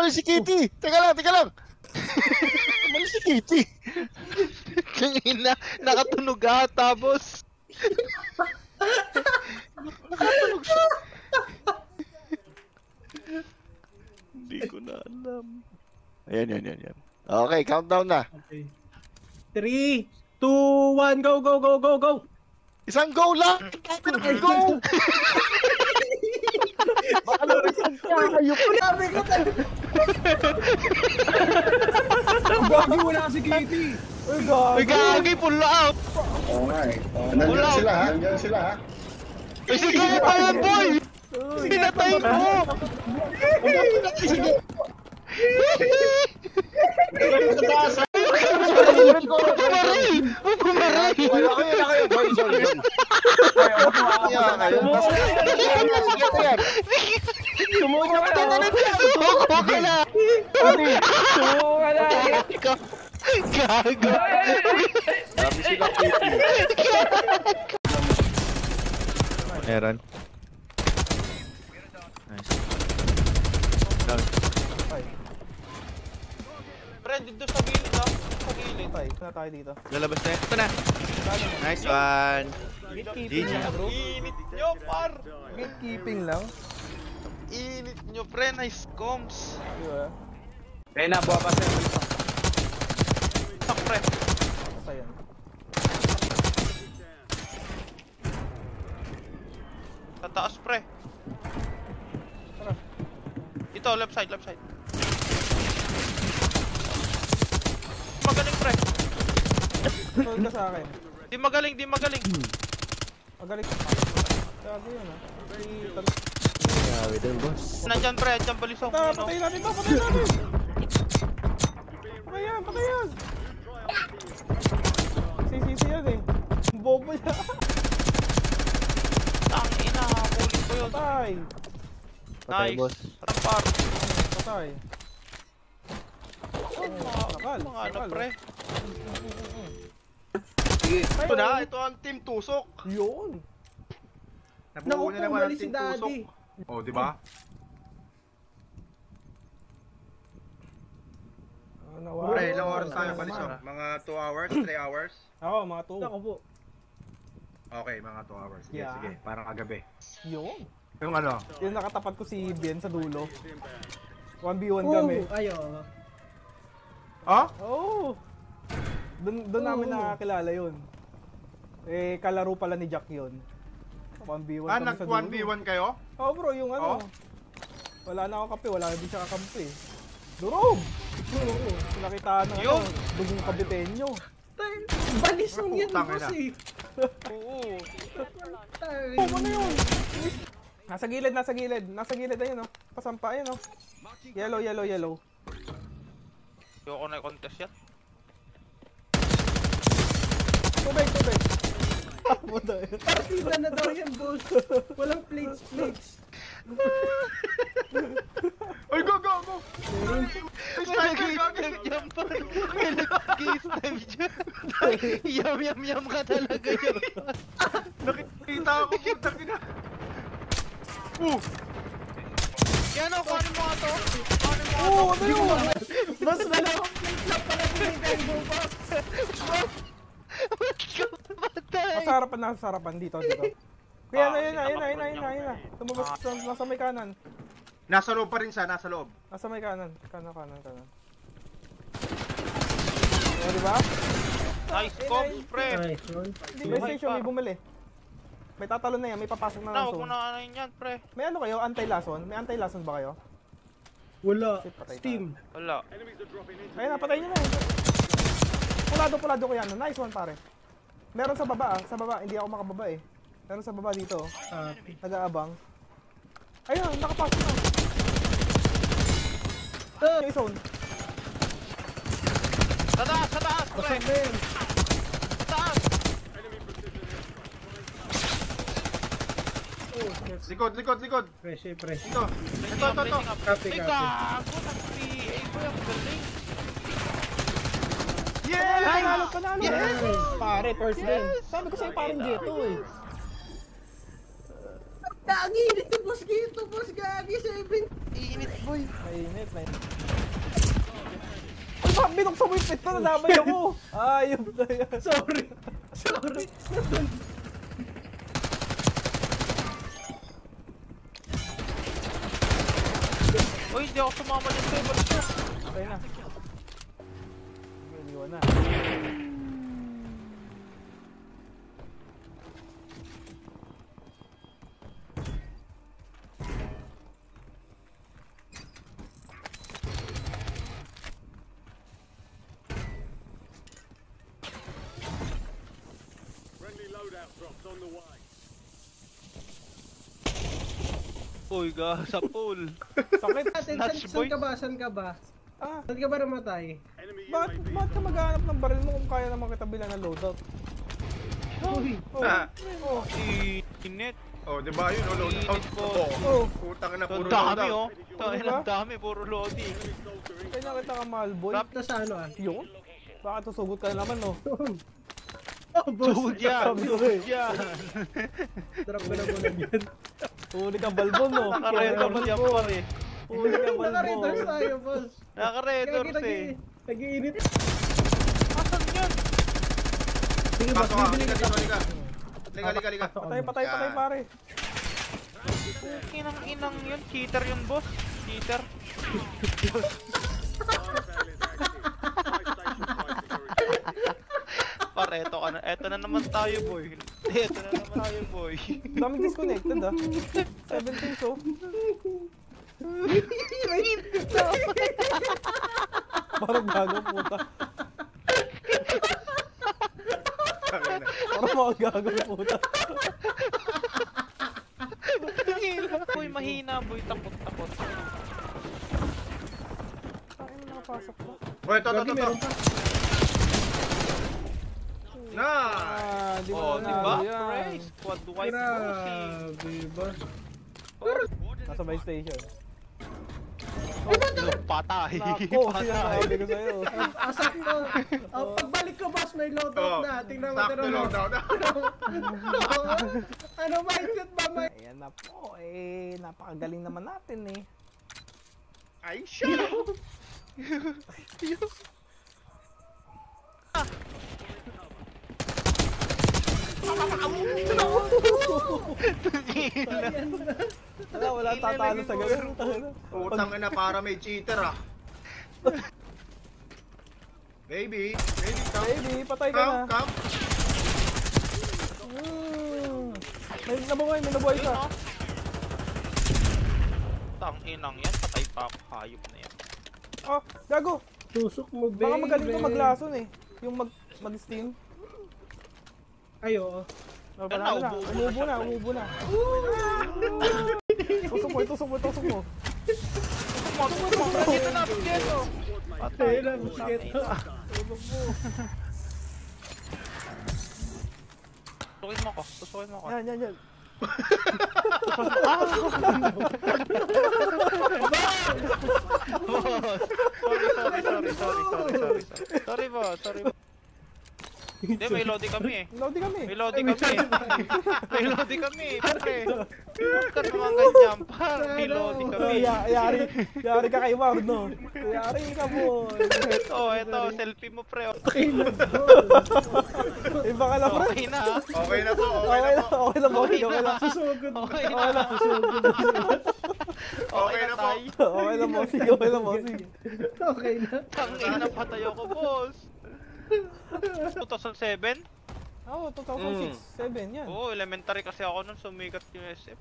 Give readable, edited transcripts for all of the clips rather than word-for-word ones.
Umalis si Kitty! Teka lang! Umalis si Kitty! Kangina, nakatunog ata, boss. Nakatunog siya. Hindi ko na alam. Ayan. Okay, countdown na. Okay. 3, 2, 1, go! Isang go lang! Go! Baka narisan ka, ayup na! Sabi ko tayo! Gagi, wala si Kitty! Uy, gagi, pull out! Oo nga eh. Nandiyan sila ha. Uy, sige pa yan, boy! Pinatay mo! Bumaril! Wala kayo. Sorry. Sumuko ka na! Sumuko ka na! Gago! Sabi sila Kitty. Meron. Nice. Friend, dito sa gilid ha? Sa gilid. Ito na tayo dito. Lalabas na. Ito na. Nice one. Gatekeeping na bro. Init nyo, par! Gatekeeping lang. Init nyo, pre. Nice comms. Diba? Rena, buha pa sa'yo. Tak, pre. Basta yan. Sa taas, pre. Tara. Ito, left side. Magaling, pre. Hold ka sa akin. Di magaling. Magaling. Gago yun ah. Grabe din, boss. Nandyan, pre. Nandyan balisong. Patay natin to! Patay yan! Sisi yan eh. Bobo niya. Tangina, kulit ko yun. Patay! Patay, Nice. boss. Rampar. Patay. Mga ano, pre. Sige. Ito na, ito ang team tusok. Yun! Nabuo na naman ang team tusok. Oh, di ba? Pre, ilang oras tayo palis oh? Mga 2 hours, 3 hours? Ako, mga 2. Ako po. Okay, mga 2 hours. Sige, Yeah. sige. Parang kagabi. Yun! Yung ano? Yung nakatapat ko si Bien sa dulo. 1v1 kami. Oh? Oo! Doon namin nakakilala yun. Eh, kalaro pala ni Jack yun. 1v1 Ah, kami sa dulo. nag-1v1 kayo? Oo bro, yung ano. Oh? Wala na akong kape, wala na din siya kakampi. Durog! Oo, nakitaan ng Yun! dugong kabitenyo. Balis lang yan, Putang boss ina. eh. Oo. Oo, ano yun? Nasa gilid, ayun oh. Pasampa, ayun oh. Yellow. Ayoko na i-contest yan. Tubig! Puta yun. Partida na daw yan, boss. Walang plates. Uy, go! Nag-i-snipe dyan, par. Nag-i-snipe dyan. Yum ka talaga yun. Nakikita ako, putang ina. Yan o, kuhanin mo nga to. Oo, ano yun? Boss, dalawang plate lang pala pinigay, boss. Nasa harapan dito. Kuya, ayun na. Tumabas nasa may kanan. Nasa loob pa rin siya, nasa loob. Nasa may kanan. Kanan. O, diba? Nice comms, pre. May station, may bumili. May tatalon na yan, may papasok na ng Huwag mo zone. na ano yan, pre. May ano kayo? Anti-lason? May anti-lason ba kayo? Wala. Shit, patay Steam. Wala. Ayun na, patay nyo na eh. Pulado ko yan. Nice one, pare. Meron sa baba. Sa baba, hindi ako makababa eh. Meron sa baba dito. Nag-aabang. Ayun, nakapasok na. Yung zone. Sa taas, pre. Sa taas. Likod. Fresh. Ito. Copy. Gago, nag-PA ko yung galing. Yeah! Panalo! Pare, first game. Sabi ko sa'yo parang Jeto eh. Naginit yung boss gito, boss gagi, 7. Init, boy. Mainit. Ay, bakit binuksan mo yung pit na nadamay ako? Ayop na yan. Sorry. Uy, hindi ako sumama dyan sa'yo. Balik ko. Okay na. Iniwan na. Uy, sa pool. Sakit. Saan ka ba? Ah, Saan ka ba namatay? bakit ka maghahanap ng baril mo kung kaya naman kita bilang ng loadout? Uy. Oh, Ah. oh, Init. Oh, di ba yun? Loadout Init po. oh. Putang na Ang puro dami, loadout. oh. Tayo Diba? ang dami, puro loading. Kaya nakita ka mahal, boy. Rap na sa ano ah? Yun? Bakit tusugot ka na naman, no? Oh, boss. Tuhod yan. Sabi ko eh. Yan. Drop ko na muna dyan. Huli ka balbon, no? Naka-redors yan pare. Huli ka Naka-redors balbon. tayo, boss. Naka-redors eh. Nag-iinit. Asan yan? Sige, boss. Pasok ka, Bibili liga ka. dito, liga. Patay, pare. Inang yun. Cheater yun, boss. Cheater. Pare, eto na naman tayo, boy. Eto na naman tayo, boy. Daming disconnected, ah. 17, oh. Parang gago, puta. Parang mga gago, puta. Boy, mahina, boy. Takot. Ay, nakapasok ko. Oh, ito. Gagi, meron pa. Na! Ah, di Oh, ba diba? yan? Pre, squad wipe bossing. Grabe, boss. Nasa by station. Patay. Nako, sinasabi ko sa'yo. Asak ko. Pagbalik ko, boss, may loadout na. Tingnan mo, Sakto tingnan mo. loadout. Ano mindset ba, may? Ayan na po, eh, napakagaling naman natin eh. Ay, siya! Wala tatalo sa ganun. Putang na para may cheater ah. Baby, come. Baby, patay ka na. Come. May nabuhay ka. Tang inang yan, patay pa ako. Hayop na yan. Oh, gago. Tusok mo, baby. Baka magaling ka maglason eh. Yung mag-steam. Ay, oo. Oh, panalo na. Umubo na. Tusok mo. Dito na, dito. Patay na, musket. Tusukin mo ko. Yan. Sorry boss. Hindi, may loading kami eh. Lodi kami. May loading kami, pare. Huwag ka naman ganyan, pare. May loading kami. Yari ka kay Ward, no? Yari ka mo. Ito, selfie mo, pre. Iba ka na, pre. Okay na. Okay na po, Okay na, boss. Okay na. Susugod. Okay na. Okay na po. tayo. Okay na, bossing. Okay na. Tangin na patay ako, boss. 2007? Oo, 2006, 7, yan. Oo, elementary kasi ako nun, sumikat yung SF.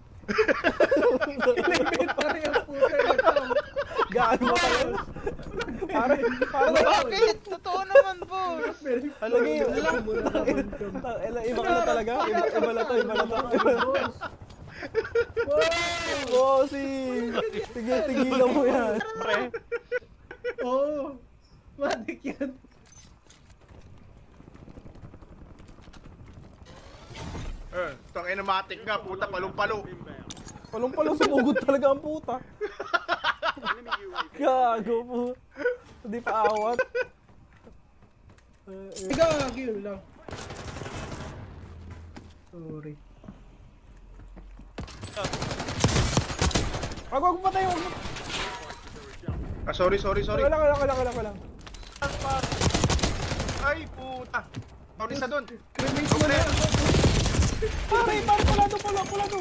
Pare ang puta nito. Gaano ba tayo? Parang Bakit? Totoo naman, boss. lagi yun. Iba ka na talaga? Iba na to. Bossing! Tigilan mo yan. Pre, Oo. Matik yan. Tangin na matik nga, puta palong-palo. Palong-palong sumugod talaga ang puta. Gago po. Hindi pa awat. Ikaw, yun lang. Sorry. Wag patay, wag. Ah, sorry. Wala lang. Ay, puta. Sorry sa doon. Cremate mo na. Pare, pulado.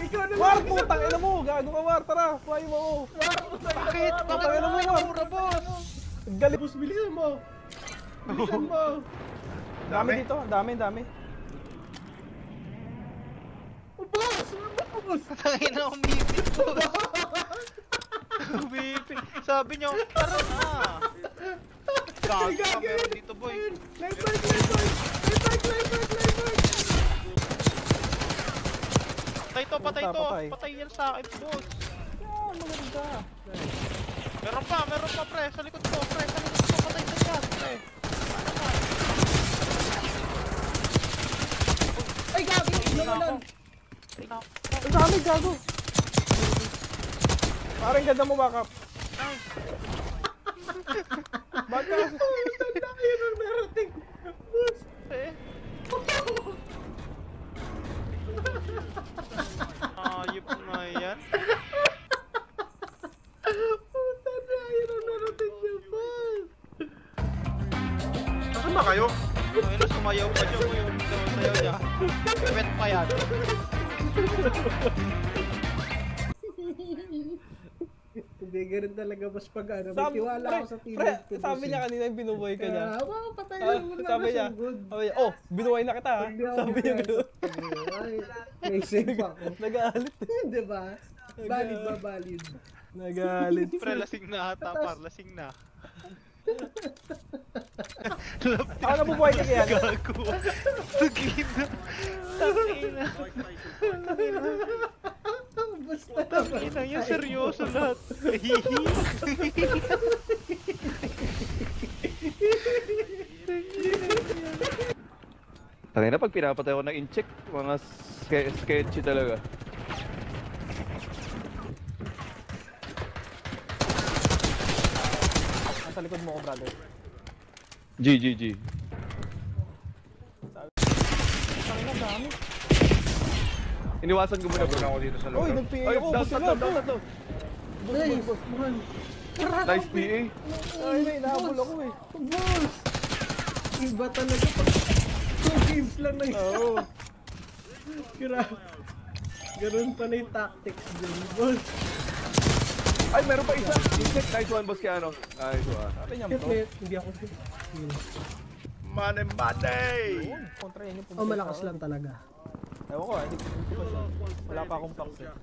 Ikaw na War, lang. putang ina mo. Gago ka, War. Tara, buhay mo. Bakit? Bakit Putang ina mo, mo War. mura, boss? Galit. Boss, bilisan mo. Bilisan mo. Dami dito, dami. Oh, boss! Ano boss? Tangin na umipit, boss. Umipit. Sabi niyo, tara na. Gago ka meron dito, boy. Life bike. Patay to. Patay. Patay yan sa akin, boss. Yan, maganda. Meron pa, pre. Sa likod ko, pre. Patay na yan, pre. Ay, gabi! Nawalan! Ang dami, gago. Parang ganda mo, backup. Ba't ka kasi? Ang laki yun ang narating! Boss! Eh? Ayop na yan. Puta na! Yun ang narating niya, boss! Saan ba kayo? Ayun na, sumayaw pa siya mo yung sayaw niya. Wet pa yan. Hindi, ganun talaga boss pag ano. May Sabi, tiwala ako sa team. sabi niya kanina yung binubuhay ka niya. Patay Ah, lang mo sabi niya, oh, binuhay na kita ha. Sabi niya gano'n. May save ako. Nagalit. Diba? Valid ba? Valid. Nagalit. Pre, lasing na ata, lasing na. Ako nabubuhay ka kaya. Gago. Tugina. Tangina. Basta Tangina, yung seryoso lahat. Tangina, pag pinapatay ko ng incheck, mga sketchy talaga. Nasa likod mo ko, brother. GGG. Tangina, dami. Iniwasan ko muna bro. Wala ako dito sa Oy, loob. nagpingin Ay, ako. down, Gusto down, na. down. Ay, mahal. Nice PA. Ay, na, inahabol ako eh. Boss! Iba talaga pag 2 games lang na yun. Oo. Grabe. Ganun pala yung tactics dun, boss. Ay, meron pa isa. Incheck, nice one boss kaya ano. Nice one. Sabi niya Shit, to. mate. Hindi ako shit. Money! Kontra yun yung Oh, malakas lang talaga. Ewan ko, hindi ko pa siya. Wala pa akong packs eh.